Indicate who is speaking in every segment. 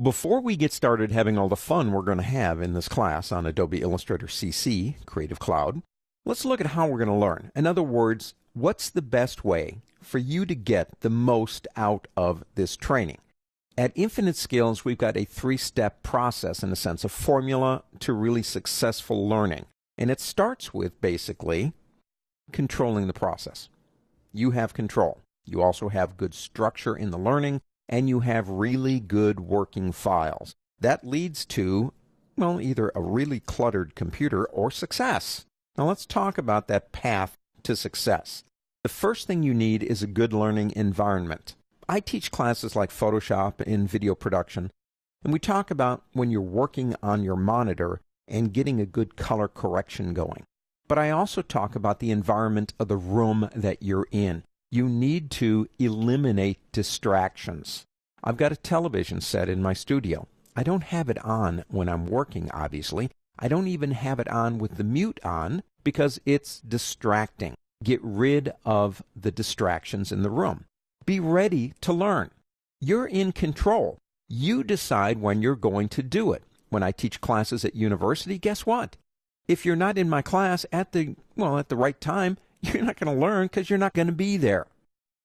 Speaker 1: Before we get started having all the fun we're going to have in this class on Adobe Illustrator CC, Creative Cloud, let's look at how we're going to learn. In other words, what's the best way for you to get the most out of this training? At Infinite Skills, we've got a three-step process, in a sense, a formula to really successful learning. And it starts with, basically, controlling the process. You have control. You also have good structure in the learning, and you have really good working files. That leads to, well, either a really cluttered computer or success. Now let's talk about that path to success. The first thing you need is a good learning environment. I teach classes like Photoshop in video production, and we talk about when you're working on your monitor and getting a good color correction going. But I also talk about the environment of the room that you're in. You need to eliminate distractions. I've got a television set in my studio. I don't have it on when I'm working, obviously. I don't even have it on with the mute on because it's distracting. Get rid of the distractions in the room. Be ready to learn. You're in control. You decide when you're going to do it. When I teach classes at university, guess what? If you're not in my class at the right time, you're not going to learn because you're not going to be there.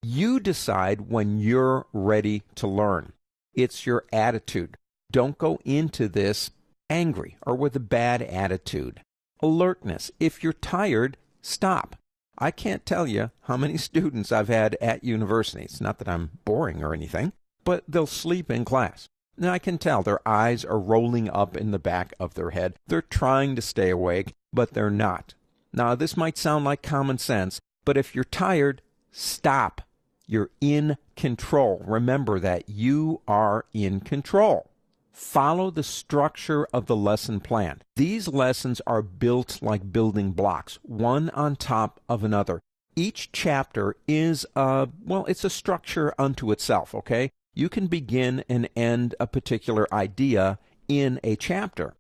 Speaker 1: You decide when you're ready to learn. It's your attitude. Don't go into this angry or with a bad attitude. Alertness. If you're tired, stop. I can't tell you how many students I've had at university. It's not that I'm boring or anything, but they'll sleep in class. Now I can tell their eyes are rolling up in the back of their head. They're trying to stay awake, but they're not. Now, this might sound like common sense, but if you're tired, stop. You're in control. Remember that you are in control. Follow the structure of the lesson plan. These lessons are built like building blocks, one on top of another. Each chapter is it's a structure unto itself, okay? You can begin and end a particular idea in a chapter,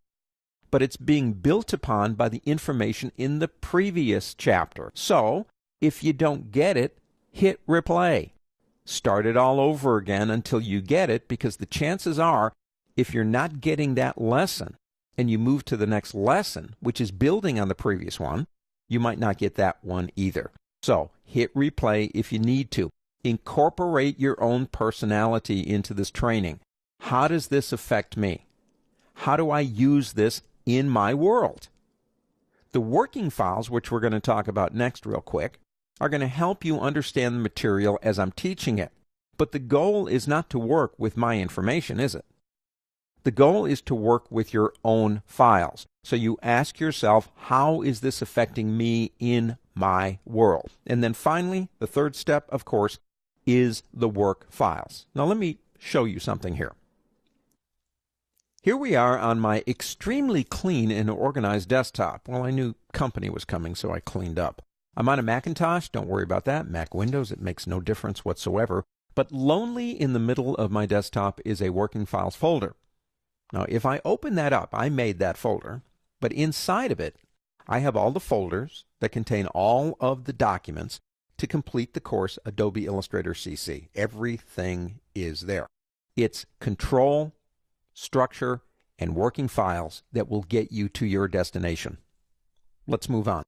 Speaker 1: but it's being built upon by the information in the previous chapter. So, if you don't get it, hit replay. Start it all over again until you get it, because the chances are, if you're not getting that lesson and you move to the next lesson, which is building on the previous one, you might not get that one either. So, hit replay if you need to. Incorporate your own personality into this training. How does this affect me? How do I use this in my world? The working files, which we're going to talk about next real quick, are going to help you understand the material as I'm teaching it. But the goal is not to work with my information, is it? The goal is to work with your own files. So you ask yourself, how is this affecting me in my world? And then finally, the third step, of course, is the work files. Now let me show you something here. Here we are on my extremely clean and organized desktop. Well, I knew company was coming, so I cleaned up. I'm on a Macintosh. Don't worry about that. Mac Windows, it makes no difference whatsoever. But lonely in the middle of my desktop is a working files folder. Now, if I open that up, I made that folder, but inside of it, I have all the folders that contain all of the documents to complete the course Adobe Illustrator CC. Everything is there. It's control, structure, and working files that will get you to your destination. Let's move on.